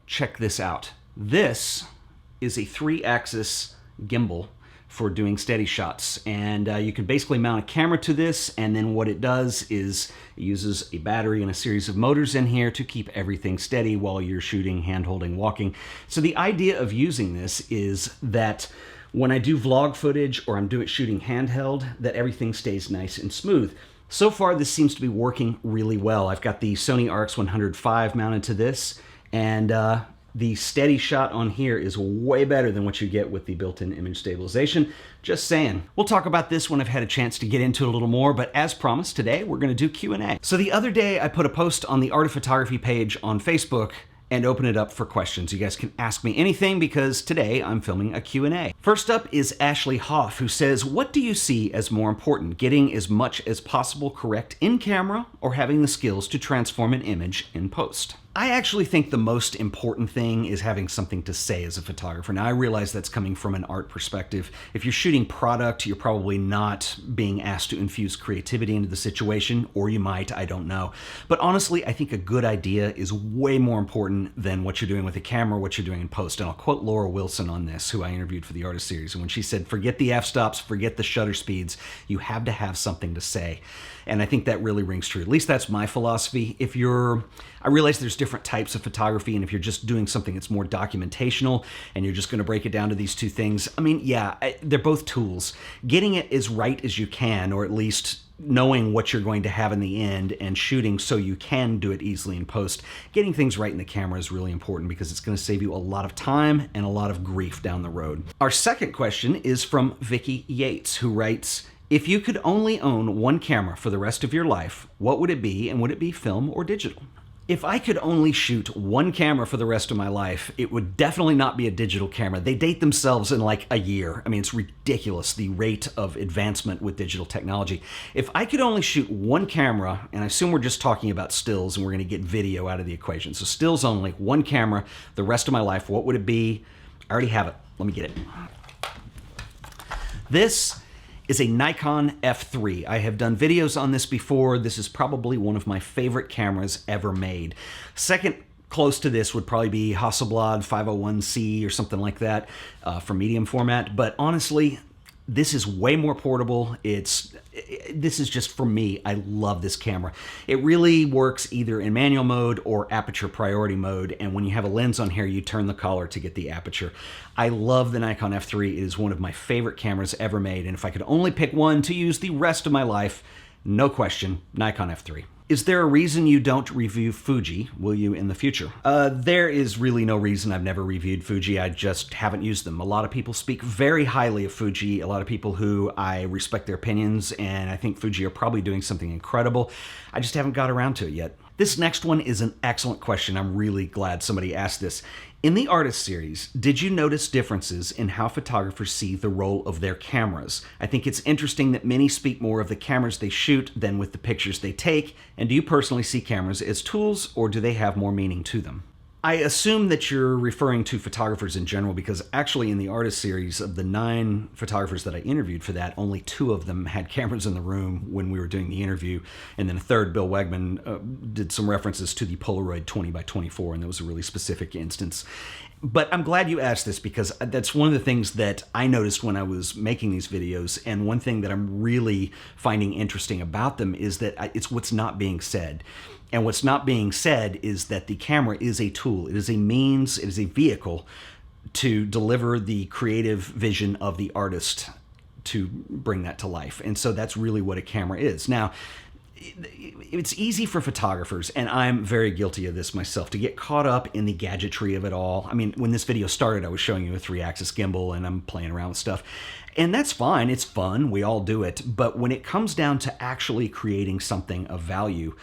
check this out. This is a 3-axis gimbal for doing steady shots, and you can basically mount a camera to this, and then what it does is it uses a battery and a series of motors in here to keep everything steady while you're shooting, hand-holding, walking. So the idea of using this is that when I do vlog footage or I'm shooting handheld, that everything stays nice and smooth. So far this seems to be working really well. I've got the Sony RX100V mounted to this, and the steady shot on here is way better than what you get with the built-in image stabilization. Just saying. We'll talk about this when I've had a chance to get into it a little more, but as promised, today we're gonna do Q&A. So the other day I put a post on the Art of Photography page on Facebook and open it up for questions. You guys can ask me anything because today I'm filming a Q&A. First up is Ashley Hoff, who says, what do you see as more important, getting as much as possible correct in camera or having the skills to transform an image in post? I actually think the most important thing is having something to say as a photographer. Now, I realize that's coming from an art perspective. If you're shooting product, you're probably not being asked to infuse creativity into the situation, or you might, I don't know. But honestly, I think a good idea is way more important than what you're doing with a camera, what you're doing in post. And I'll quote Laura Wilson on this, who I interviewed for the Artist Series, and when she said, forget the f-stops, forget the shutter speeds, you have to have something to say. And I think that really rings true. At least that's my philosophy. I realize there's different types of photography, and if you're just doing something that's more documentational and you're just gonna break it down to these two things, I mean, yeah, they're both tools. Getting it as right as you can, or at least knowing what you're going to have in the end and shooting so you can do it easily in post. Getting things right in the camera is really important because it's going to save you a lot of time and a lot of grief down the road. Our second question is from Vicky Yates, who writes, if you could only own one camera for the rest of your life, what would it be, and would it be film or digital? If I could only shoot one camera for the rest of my life, it would definitely not be a digital camera. They date themselves in like a year. I mean, it's ridiculous, the rate of advancement with digital technology. If I could only shoot one camera, and I assume we're just talking about stills and we're gonna get video out of the equation. So stills only, one camera, the rest of my life, what would it be? I already have it, let me get it. This is a Nikon F3. I have done videos on this before. This is probably one of my favorite cameras ever made. Second close to this would probably be Hasselblad 501C or something like that for medium format. But honestly, this is way more portable. This is just, for me, I love this camera. It really works either in manual mode or aperture priority mode, and when you have a lens on here, you turn the collar to get the aperture. I love the Nikon F3. It is one of my favorite cameras ever made, and if I could only pick one to use the rest of my life, no question, Nikon F3. Is there a reason you don't review Fuji? Will you in the future? There is really no reason I've never reviewed Fuji. I just haven't used them. A lot of people speak very highly of Fuji, a lot of people who I respect their opinions, and I think Fuji are probably doing something incredible. I just haven't got around to it yet. This next one is an excellent question. I'm really glad somebody asked this. In the Artist Series, did you notice differences in how photographers see the role of their cameras? I think it's interesting that many speak more of the cameras they shoot than with the pictures they take. And do you personally see cameras as tools, or do they have more meaning to them? I assume that you're referring to photographers in general, because actually in the Artist Series, of the 9 photographers that I interviewed for that, only 2 of them had cameras in the room when we were doing the interview, and then a third, Bill Wegman, did some references to the Polaroid 20x24, and that was a really specific instance. But I'm glad you asked this, because that's one of the things that I noticed when I was making these videos, and one thing that I'm really finding interesting about them is that it's what's not being said. And what's not being said is that the camera is a tool. It is a means, it is a vehicle to deliver the creative vision of the artist to bring that to life. And so that's really what a camera is. Now, it's easy for photographers, and I'm very guilty of this myself, to get caught up in the gadgetry of it all. I mean, when this video started, I was showing you a 3-axis gimbal and I'm playing around with stuff. And that's fine, it's fun, we all do it. But when it comes down to actually creating something of value,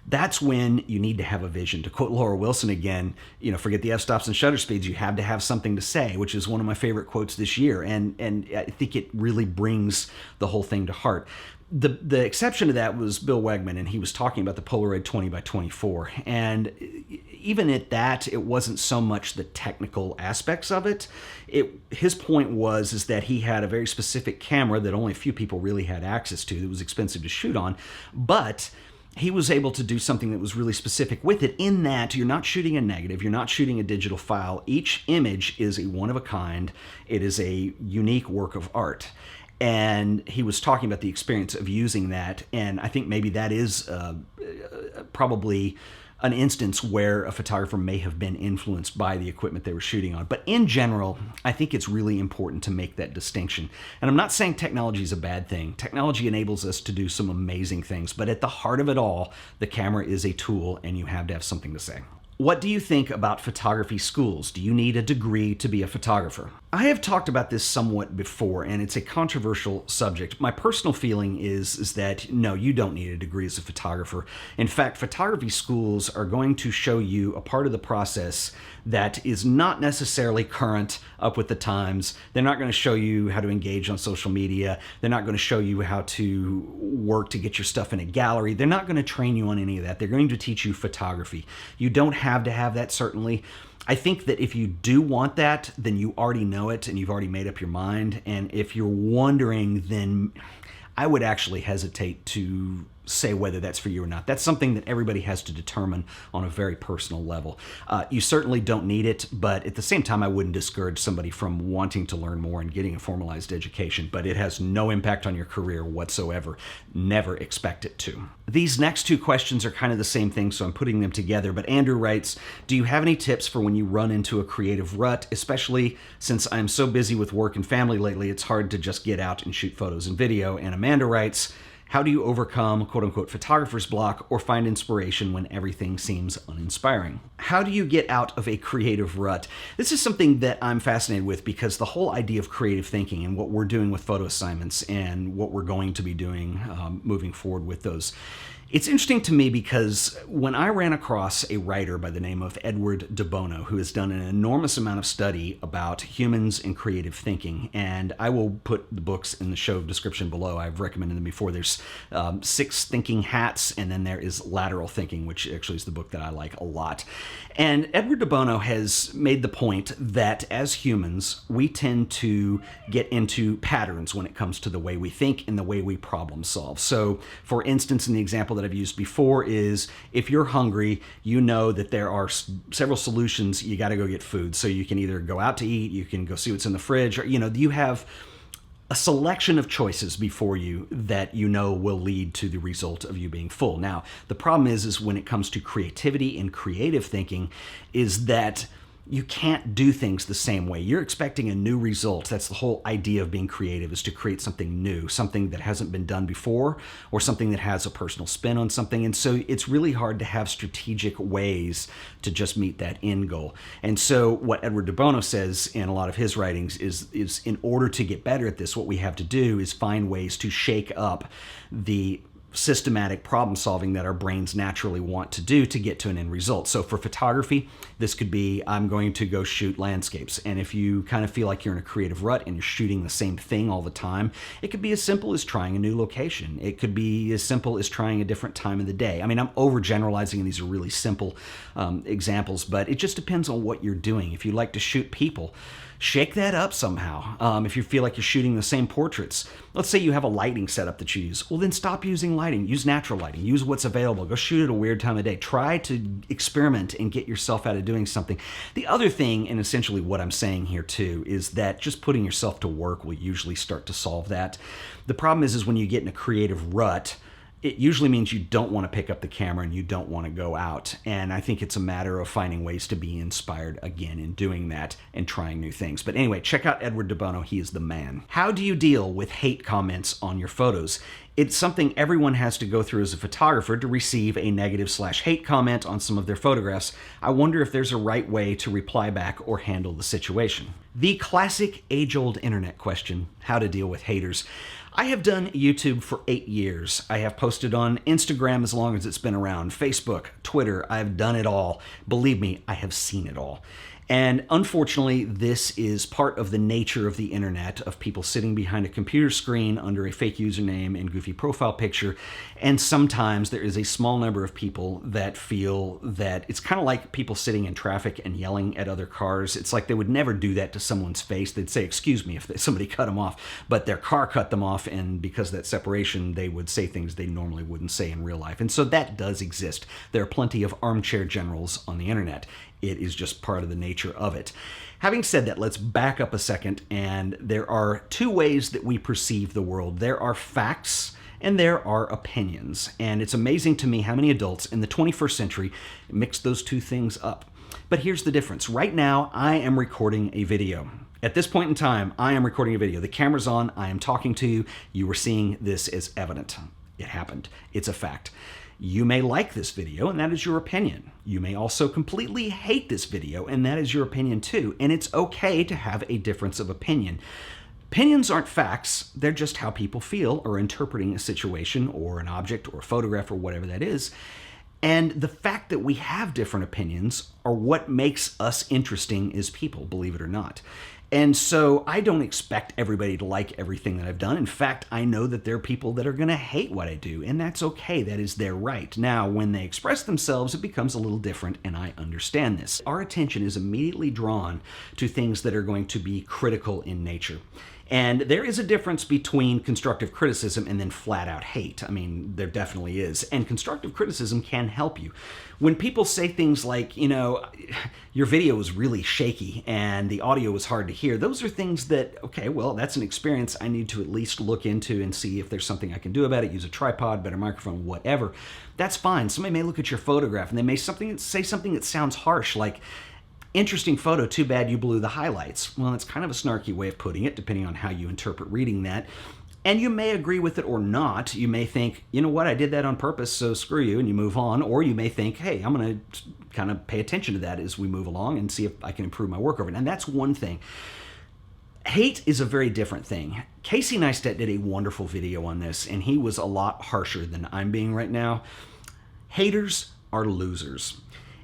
that's when you need to have a vision. To quote Laura Wilson again, you know, forget the f-stops and shutter speeds, you have to have something to say, which is one of my favorite quotes this year. And I think it really brings the whole thing to heart. The exception to that was Bill Wegman, and he was talking about the Polaroid 20x24. And even at that, it wasn't so much the technical aspects of it. His point was that he had a very specific camera that only a few people really had access to, that was expensive to shoot on, but he was able to do something that was really specific with it, in that you're not shooting a negative, you're not shooting a digital file. Each image is a one of a kind. It is a unique work of art. And he was talking about the experience of using that, and I think maybe that is probably an instance where a photographer may have been influenced by the equipment they were shooting on. But in general, I think it's really important to make that distinction. And I'm not saying technology is a bad thing. Technology enables us to do some amazing things, but at the heart of it all, the camera is a tool, and you have to have something to say. What do you think about photography schools? Do you need a degree to be a photographer? I have talked about this somewhat before, and it's a controversial subject. My personal feeling is that no, you don't need a degree as a photographer. In fact, photography schools are going to show you a part of the process that is not necessarily current, up with the times. They're not going to show you how to engage on social media. They're not going to show you how to work to get your stuff in a gallery. They're not going to train you on any of that. They're going to teach you photography. You don't have to have that, certainly. I think that if you do want that, then you already know it and you've already made up your mind. And if you're wondering, then I would actually hesitate to say whether that's for you or not. That's something that everybody has to determine on a very personal level. You certainly don't need it, but at the same time, I wouldn't discourage somebody from wanting to learn more and getting a formalized education, but it has no impact on your career whatsoever. Never expect it to. These next two questions are kind of the same thing, so I'm putting them together, but Andrew writes, do you have any tips for when you run into a creative rut, especially since I'm so busy with work and family lately, it's hard to just get out and shoot photos and video? And Amanda writes, how do you overcome quote-unquote photographer's block or find inspiration when everything seems uninspiring? How do you get out of a creative rut? This is something that I'm fascinated with because the whole idea of creative thinking and what we're doing with photo assignments and what we're going to be doing moving forward with those, it's interesting to me because when I ran across a writer by the name of Edward de Bono, who has done an enormous amount of study about humans and creative thinking, and I will put the books in the show description below. I've recommended them before. There's 6 Thinking Hats, and then there is Lateral Thinking, which actually is the book that I like a lot. And Edward de Bono has made the point that as humans, we tend to get into patterns when it comes to the way we think and the way we problem solve. So, for instance, in the example that I've used before is if you're hungry, you know that there are several solutions. You got to go get food. So you can either go out to eat, you can go see what's in the fridge, or, you have a selection of choices before you that you know will lead to the result of you being full. Now, the problem is when it comes to creativity and creative thinking is that you can't do things the same way. You're expecting a new result. That's the whole idea of being creative, is to create something new, something that hasn't been done before, or something that has a personal spin on something. And so it's really hard to have strategic ways to just meet that end goal. And so what Edward de Bono says in a lot of his writings is in order to get better at this, what we have to do is find ways to shake up the systematic problem solving that our brains naturally want to do to get to an end result. So for photography, this could be, I'm going to go shoot landscapes. And if you kind of feel like you're in a creative rut and you're shooting the same thing all the time, it could be as simple as trying a new location. It could be as simple as trying a different time of the day. I mean, I'm overgeneralizing, and these are really simple examples, but it just depends on what you're doing. If you like to shoot people, shake that up somehow. If you feel like you're shooting the same portraits, let's say you have a lighting setup that you use, well then stop using lighting. Use natural lighting. Use what's available. Go shoot at a weird time of day. Try to experiment and get yourself out of doing something. The other thing, and essentially what I'm saying here too, is that just putting yourself to work will usually start to solve that. The problem is when you get in a creative rut, it usually means you don't want to pick up the camera and you don't want to go out. And I think it's a matter of finding ways to be inspired again in doing that and trying new things. But anyway, check out Edward de Bono. He is the man. How do you deal with hate comments on your photos? It's something everyone has to go through as a photographer to receive a negative/hate comment on some of their photographs. I wonder if there's a right way to reply back or handle the situation. The classic age-old internet question, how to deal with haters. I have done YouTube for 8 years. I have posted on Instagram as long as it's been around, Facebook, Twitter. I've done it all. Believe me, I have seen it all. And unfortunately, this is part of the nature of the internet, of people sitting behind a computer screen under a fake username and goofy profile picture. And sometimes there is a small number of people that feel that it's kind of like people sitting in traffic and yelling at other cars. It's like they would never do that to someone's face. They'd say, excuse me, if somebody cut them off, but their car cut them off, and because of that separation, they would say things they normally wouldn't say in real life. And so that does exist. There are plenty of armchair generals on the internet. It is just part of the nature of it. Having said that, let's back up a second, and there are two ways that we perceive the world. There are facts and there are opinions. And it's amazing to me how many adults in the 21st century mix those two things up. But here's the difference. Right now, I am recording a video. At this point in time, I am recording a video. The camera's on. I am talking to you. You are seeing this as evident. It happened. It's a fact. You may like this video, and that is your opinion. You may also completely hate this video, and that is your opinion too. And it's okay to have a difference of opinion. Opinions aren't facts. They're just how people feel or interpreting a situation or an object or a photograph or whatever that is. And the fact that we have different opinions are what makes us interesting as people, believe it or not. And so I don't expect everybody to like everything that I've done. In fact, I know that there are people that are going to hate what I do, and that's okay. That is their right. Now, when they express themselves, it becomes a little different, and I understand this. Our attention is immediately drawn to things that are going to be critical in nature. And there is a difference between constructive criticism and then flat out hate. I mean, there definitely is. And constructive criticism can help you. When people say things like, you know, your video was really shaky and the audio was hard to hear, those are things that, okay, well, that's an experience I need to at least look into and see if there's something I can do about it, use a tripod, better microphone, whatever. That's fine. Somebody may look at your photograph and they may say something that sounds harsh, like, interesting photo, too bad you blew the highlights. Well, it's kind of a snarky way of putting it, depending on how you interpret reading that. And you may agree with it or not. You may think, you know what, I did that on purpose, so screw you, and you move on. Or you may think, hey, I'm going to kind of pay attention to that as we move along and see if I can improve my work over it. And that's one thing. Hate is a very different thing. Casey Neistat did a wonderful video on this, and he was a lot harsher than I'm being right now. Haters are losers.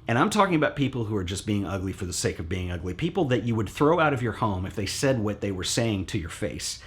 And I'm talking about people who are just being ugly for the sake of being ugly. People that you would throw out of your home if they said what they were saying to your face.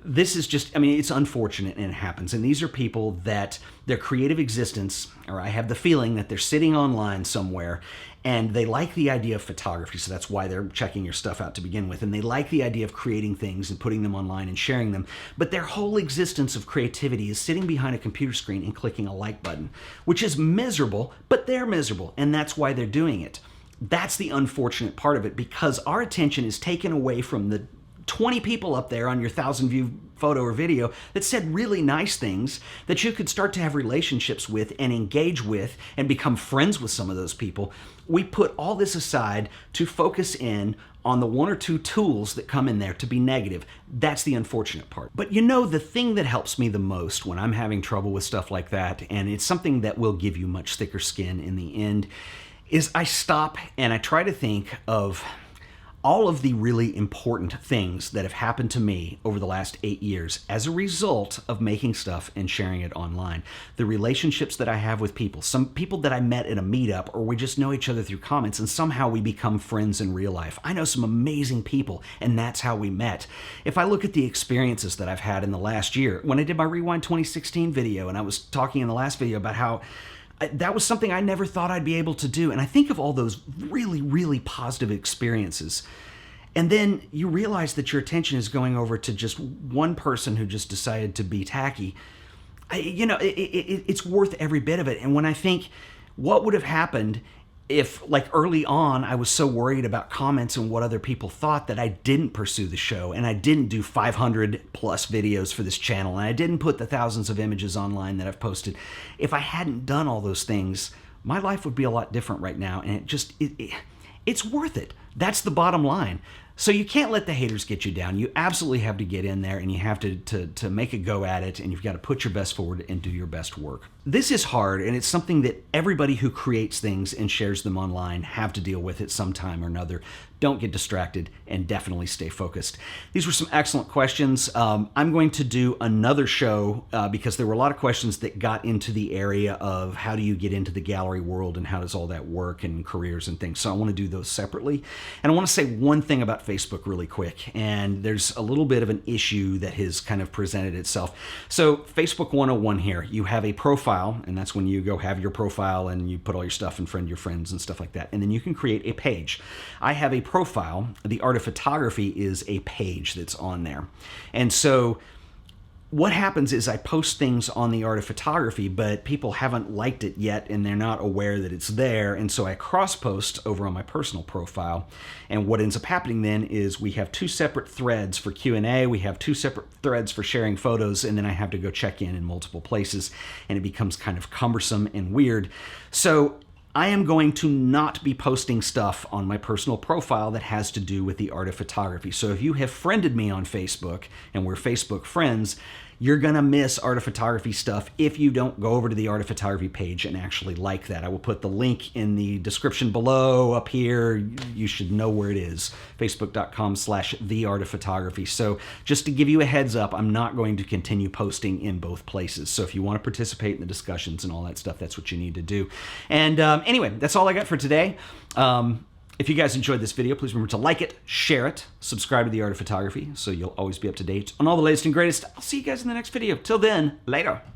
This is just, I mean, it's unfortunate and it happens. And these are people that their creative existence, or I have the feeling that they're sitting online somewhere and they like the idea of photography, so that's why they're checking your stuff out to begin with. And they like the idea of creating things and putting them online and sharing them. But their whole existence of creativity is sitting behind a computer screen and clicking a like button, which is miserable, but they're miserable, and that's why they're doing it. That's the unfortunate part of it, because our attention is taken away from the 20 people up there on your 1,000-view photo or video that said really nice things that you could start to have relationships with and engage with and become friends with some of those people. We put all this aside to focus in on the one or two tools that come in there to be negative. That's the unfortunate part. But you know, the thing that helps me the most when I'm having trouble with stuff like that, and it's something that will give you much thicker skin in the end, is I stop and I try to think of all of the really important things that have happened to me over the last 8 years as a result of making stuff and sharing it online. The relationships that I have with people, some people that I met at a meetup, or we just know each other through comments and somehow we become friends in real life. I know some amazing people, and that's how we met. If I look at the experiences that I've had in the last year, when I did my Rewind 2016 video, and I was talking in the last video about how that was something I never thought I'd be able to do. And I think of all those really, really positive experiences. And then you realize that your attention is going over to just one person who just decided to be tacky. It's worth every bit of it. And when I think, what would have happened if, like, early on, I was so worried about comments and what other people thought that I didn't pursue the show, and I didn't do 500 plus videos for this channel, and I didn't put the thousands of images online that I've posted. If I hadn't done all those things, my life would be a lot different right now, and it's worth it. That's the bottom line. So you can't let the haters get you down. You absolutely have to get in there, and you have to make a go at it, and you've got to put your best forward and do your best work. This is hard, and it's something that everybody who creates things and shares them online have to deal with at some time or another. Don't get distracted, and definitely stay focused. These were some excellent questions. I'm going to do another show because there were a lot of questions that got into the area of how do you get into the gallery world and how does all that work and careers and things. So I want to do those separately. And I want to say one thing about Facebook really quick, and there's a little bit of an issue that has kind of presented itself. So Facebook 101 here, you have a profile, and that's when you go have your profile and you put all your stuff and friend your friends and stuff like that. And then you can create a page. I have a profile. The art of photography is a page that's on there. And so what happens is I post things on the art of photography, but people haven't liked it yet and they're not aware that it's there. And so I cross post over on my personal profile. And what ends up happening then is we have two separate threads for Q&A. We have two separate threads for sharing photos. And then I have to go check in multiple places and it becomes kind of cumbersome and weird. So I am going to not be posting stuff on my personal profile that has to do with the art of photography. So if you have friended me on Facebook and we're Facebook friends, you're gonna miss art of photography stuff if you don't go over to the art of photography page and actually like that. I will put the link in the description below up here. You should know where it is, facebook.com/theartofphotography. So just to give you a heads up, I'm not going to continue posting in both places. So if you want to participate in the discussions and all that stuff, that's what you need to do. And anyway, that's all I got for today. If you guys enjoyed this video, please remember to like it, share it, subscribe to The Art of Photography so you'll always be up to date on all the latest and greatest. I'll see you guys in the next video. Till then, later.